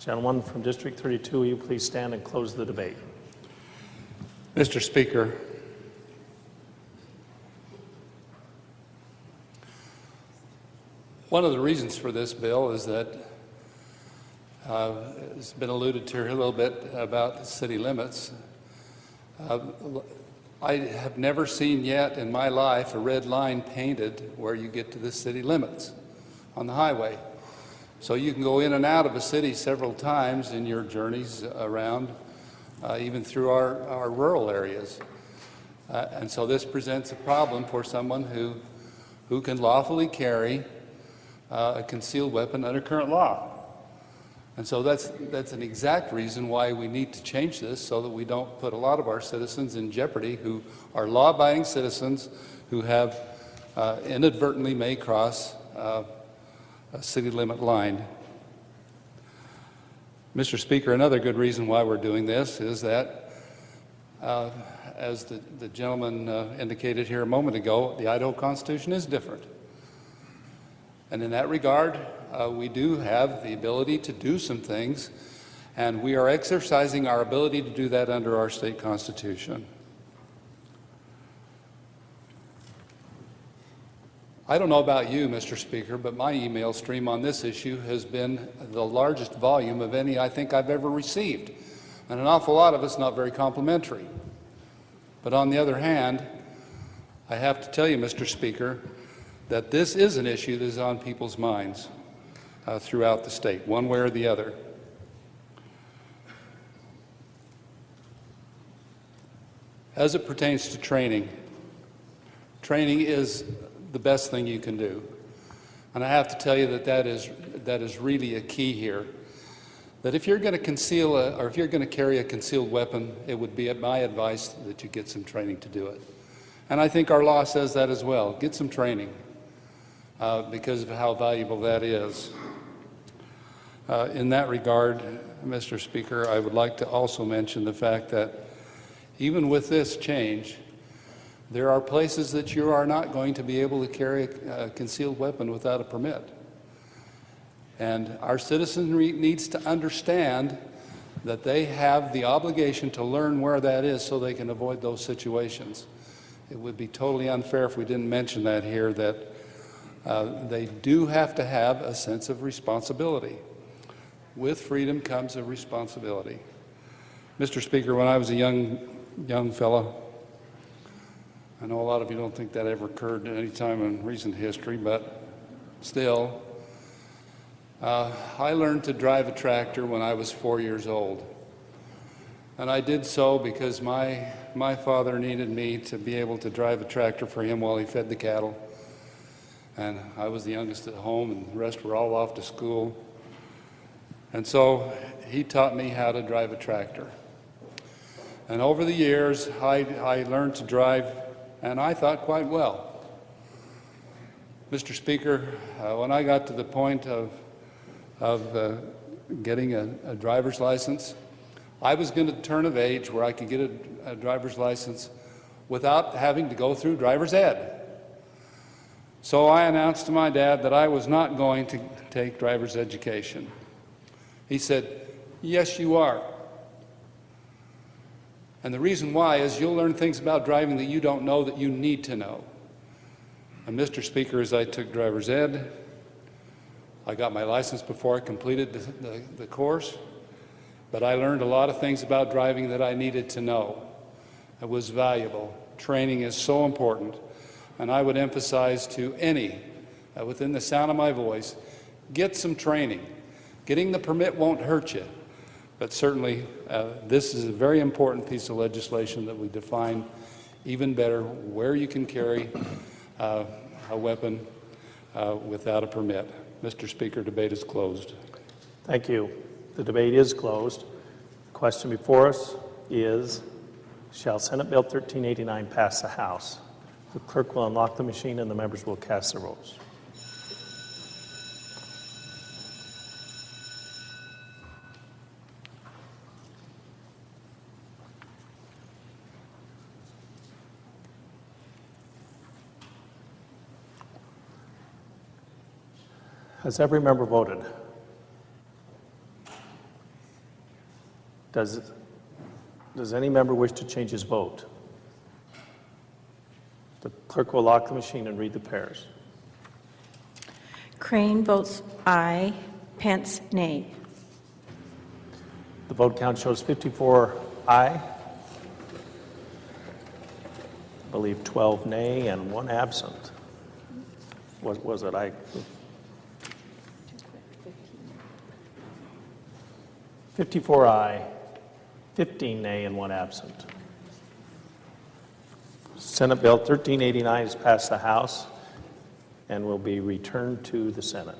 Gentleman from District 32, will you please stand and close the debate? Mr. Speaker, one of the reasons for this bill is that it's been alluded to here a little bit about city limits. I have never seen yet in my life a red line painted where you get to the city limits on the highway. So you can go in and out of a city several times in your journeys around, even through our rural areas. And so this presents a problem for someone who can lawfully carry a concealed weapon under current law. And so that's an exact reason why we need to change this, so that we don't put a lot of our citizens in jeopardy who are law-abiding citizens who have inadvertently may cross a city limit line. Mr. Speaker, another good reason why we're doing this is that, as the gentleman indicated here a moment ago, the Idaho Constitution is different. And in that regard, we do have the ability to do some things, and we are exercising our ability to do that under our state constitution. I don't know about you, Mr. Speaker, but my email stream on this issue has been the largest volume of any I think I've ever received, and an awful lot of it's not very complimentary. But on the other hand, I have to tell you, Mr. Speaker, that this is an issue that is on people's minds throughout the state, one way or the other. As it pertains to training, training is the best thing you can do. And I have to tell you that is really a key here. That if you're going to conceal or if you're going to carry a concealed weapon, it would be my advice that you get some training to do it. And I think our law says that as well. Get some training because of how valuable that is. In that regard, Mr. Speaker, I would like to also mention the fact that even with this change, there are places that you are not going to be able to carry a concealed weapon without a permit. And our citizenry needs to understand that they have the obligation to learn where that is so they can avoid those situations. It would be totally unfair if we didn't mention that here, that they do have to have a sense of responsibility. With freedom comes a responsibility. Mr. Speaker, when I was a young fellow, I know a lot of you don't think that ever occurred at any time in recent history, but still, I learned to drive a tractor when I was 4 years old. And I did so because my father needed me to be able to drive a tractor for him while he fed the cattle. And I was the youngest at home, and the rest were all off to school. And so he taught me how to drive a tractor. And over the years, I learned to drive, and I thought quite well. Mr. Speaker, when I got to the point of getting a driver's license, I was going to turn of age where I could get a driver's license without having to go through driver's ed. So I announced to my dad that I was not going to take driver's education. He said, "Yes, you are. And the reason why is you'll learn things about driving that you don't know that you need to know." And Mr. Speaker, as I took driver's ed, I got my license before I completed the course, but I learned a lot of things about driving that I needed to know. It was valuable. Training is so important. And I would emphasize to any, within the sound of my voice, get some training. Getting the permit won't hurt you, but certainly this is a very important piece of legislation that we define even better where you can carry a weapon without a permit. Mr. Speaker, debate is closed. Thank you. The debate is closed. The question before us is, shall Senate Bill 1389 pass the House? The clerk will unlock the machine and the members will cast their votes. Has every member voted? Does any member wish to change his vote? The clerk will lock the machine and read the pairs. Crane votes aye. Pence, nay. The vote count shows 54 aye, I believe 12 nay, and 1 absent. Was it aye? 54 aye, 15 nay, and 1 absent. Senate Bill 1389 has passed the House and will be returned to the Senate.